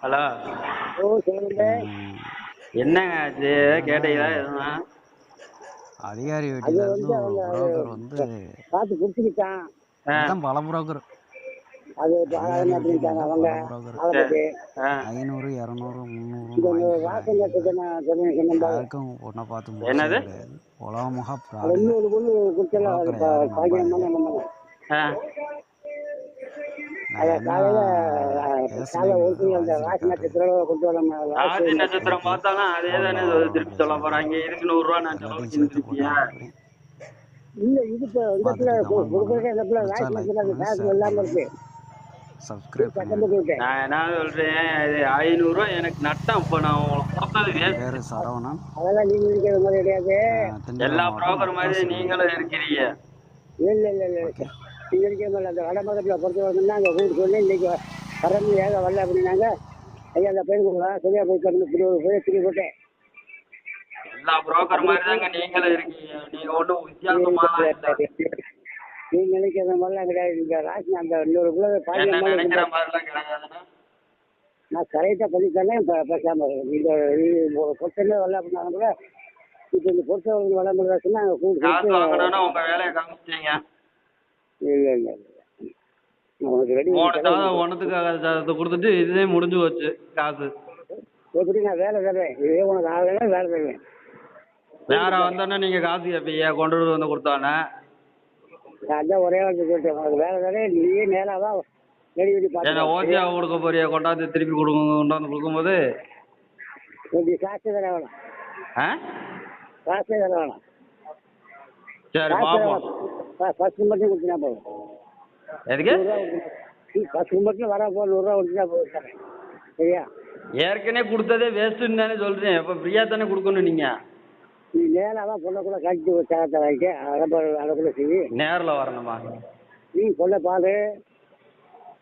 Hello. ஓ சொல்லுங்க. என்னங்க ஆச்சு? கேட்டீங்களா எதுவும்? அதிகாரி அது வீட்டில இருந்து வந்து ஒரு அவங்க புரோக்கர் வந்து பார்த்து பிடிச்சிக்கிட்டான். அதுதான் பல புரோக்கர். அது அதிகாரி அப்படின்ட்டாங்க வீட்டில் அவங்க பல புரோக்கர். அதை பற்றி 500 200 300 இந்த வாங்கிக்கிறாங்க. ராசன் நட்சத்திர நான் சொன்னேன். யாருக்கும் பொண்ணை பார்த்து முடிச்சது என்னது? கிடையாது. உலகமாக அது ஃப்ராடு. இன்னொரு பொண்ணு கொடுத்தல புரோக்கரை யாரும் நம்பாதீங்க. நான் என்ன காலை ஒருத்தி பேசுனேங்கிறத அந்த வாய்ஸ் ராசி ரெக்கார்டு நட்சத்திரம் கொண்டு வர ஆதி நட்சத்திரம் இருக்கு. பார்த்தாலும் அதே தானே ஃபோனில் திருப்பி சொல்ல பேசுனது போறாங்க. இதுக்கு 100 ரூபா நான் எல்லாத்தையும் செலவு சேர்த்து திருப்பியா? போட்டு அனுப்புகிறேன். இல்ல இது இப்போ இந்த பார்த்துட்டு கமெண்ட் கொடுக்குறதே பண்ணுங்கள். இந்த பிடிச்சா ராசி லைக் நட்சத்திரம் அந்த பண்ணுங்கள், காசு ஷேர் இல்லாம பண்ணுங்கள், இருக்கு. சப்ஸ்கிரைப் சட்டம் பண்ணுங்கள். போட்டு விட்டேன். நான் என்ன சொல்றேன், இது 500 ரூபா எனக்கு நட்டம். இப்போ நான் உங்களுக்கு கொடுத்தது வேஸ்ட். பேர் சரவணன். அதெல்லாம் நீங்க இருக்கிற மாதிரி கிடையாது. திண்டுக்கல் எல்லா மாவட்டம் புரோக்கர் மாதிரி நட்டாசு. நீங்களும் இருக்கிறீங்க. இல்ல இல்ல இல்ல ஓகே. நீங்க இருக்கிற மாதிரி அந்த வடமகத்தில் பொறுத்த வரணும்னா அங்கே கூட்டு சொல்லி இன்னைக்கு வரணும் ஏக வரல அப்படின்னாங்க. ஐயா அந்த பயிர் கொடுக்கலாம் சரியா போய் கருந்து திருப்பி போட்டேன். எல்லா புரோக்கர் மாதிரி தாங்க நீங்களும் இருக்கீங்க. நீங்க ஒன்றும் வித்தியாசமா நீங்க நினைக்கிற மாதிரிலாம் கிடையாது. இந்த ராசி அந்த இன்னொரு பிள்ளை என்ன பாக்கியம் நினைக்கிற மாதிரிலாம் கிடையாதுன்னா நான் கரெக்டாக பண்ணித்தரேன். இப்போ பேசாமல் இந்த பொருத்தமே வரல அப்படின்னாலும் கூட இப்போ இந்த பொருத்த வர முடியாதுன்னா அங்கே கூட்டு காசு வாங்கணும்னா உங்க வேலையை காமிச்சிட்டீங்க. இல்லை இல்லை உனக்கு ரெடி 3000 ஒன்றுத்துக்கு கொடுத்துட்டு இதுவே முடிஞ்சு போச்சு காசு. எப்படி நான் வேலை தருவேன். இதே உனக்கு ஆகலைன்னா வேலை தருவேன். வேற வந்தோன்னா நீங்க காசு கேட்பீங்க, கொண்டு வந்து கொடுத்தானே. நான் தான் ஒரே வார்த்தை சொல்லிட்டேன். உனக்கு வேலை தரேன். நீயே நேராக தான் ரெடி பண்ணி ஏன்னா பார்த்து ஓசியா கொடுக்க போறிய, கொண்டாந்து திருப்பி கொண்டாந்து கொடுக்கும்போது கொஞ்சம் காசு தர வேணாம். காசே தர வேணாம். சரி பார்ப்போம். ஃபஸ்ட்டு மட்டும் கொடுத்தினா போதும். எதுக்கு? ஃபஸ்ட்டு மட்டும் வர போ 100 ரூபா கொடுத்தினா போதும். சரியா? ஏற்கனவே கொடுத்ததே வேஸ்ட்டுன்னு தானே சொல்றேன். இப்போ ஃப்ரீயா தானே கொடுக்கணும் நீங்க. நீ நேராக தான் பொண்ணக்குள்ளே கழிச்சு ஒரு சேகத்தை வாங்கிட்டு அதுக்குள்ளே செய்வி. நேரில் வரணுமா? நீ பொண்ணை பாரு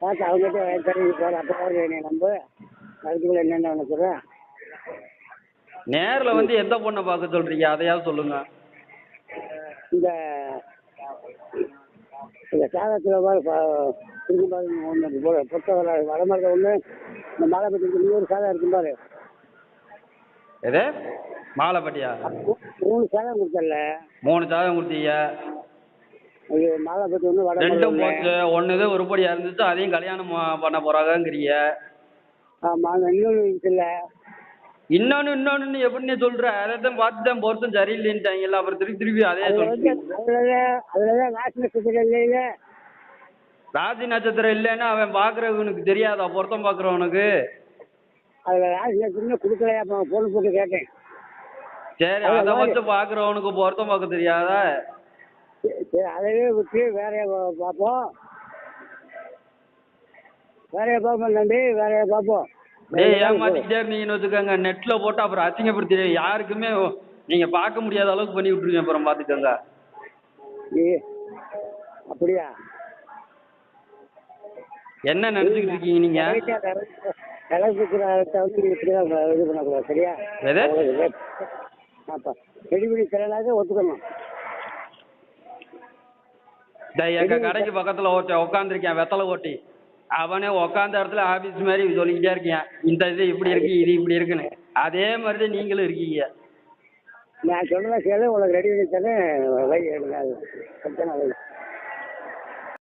பார்த்து அவங்ககிட்ட தண்ணி பாரு. அப்போ என்னை நம்ப அதுக்குள்ளே என்னென்ன நினைக்கிறேன். நேரில் வந்து எந்த பொண்ணை பார்க்க சொல்றீங்க அதையாவது சொல்லுங்க. இந்த இந்த சேகத்தில் இருக்கும் பாரு ஒன்று பொட்ட வடமரத்தை ஒன்று இந்த மலை பற்றி இன்னொரு சேகம் இருக்கும் பாரு. எது மாலைப்பட்டியா? 3 சேகம் கொடுத்தல. 3 சாதம் கொடுத்தீங்க. அது மாலை பற்றி ஒன்று 2 வடமரம் போச்சு. 1 இது உருப்படியா இருந்துச்சு, அதையும் கல்யாணம் பண்ண போறாங்கங்கிறீங்க. ஆமாம் இன்னொன்று இருக்குல்ல. இன்னொன்னு எப்படி நீ சொல்ற? அதைத்தான் பார்த்து தான் பொருத்தம் சரியில்லைன்ட்டாங்கல்ல, அப்புறம் திருப்பி அதே சொல்றீங்க. அதுலதான் ராசி நட்சத்திரம் இல்லையில. ராசி நட்சத்திரம் இல்லைன்னா அவன் பாக்குறவனுக்கு தெரியாதா? பொருத்தம் பாக்குறவனுக்கு. அதில் ராசி நட்சத்திரம் கொடுக்கலையா? அப்போ பொண்ணு போட்டு கேட்டேன். சரி, அதை வச்சு பாக்குறவனுக்கு பொருத்தம் பார்க்க தெரியாதா? சரி அதையே விட்டு வேறைய பார்ப்போம். வேறைய பார்ப்போம் நம்பி வேறைய பார்ப்போம். ஏமாத்திக்கிட்டே இருந்தீங்கன்னு வச்சுக்கோங்க, நெட்ல போட்டு அப்புறம் அசிங்கப்படுத்தி யாருக்குமே நீங்க பார்க்க முடியாத அளவுக்கு பண்ணி விட்டுருவீங்க. அப்புறம் பாத்துக்கோங்க. அப்படியா? என்ன நினைச்சுக்கிட்டு இருக்கீங்க நீங்க? இது பண்ணக்கூடாது. சரியா? ரெடி பண்ணி தரலாக ஒத்துக்கணும். எங்க கடைக்கு பக்கத்துல உட்காந்துருக்கேன் வெத்தலை ஓட்டி. அவனே உட்காந்த இடத்துல ஆபீஸ் மாதிரி சொல்லிக்கிட்டே இருக்கேன், இந்த இது இப்படி இருக்கு, இது இப்படி இருக்குன்னு. அதே மாதிரிதான் நீங்களும் இருக்கீங்க. நான் சொல்றதா கேளு, உனக்கு ரெடி பண்ணி தரேன்.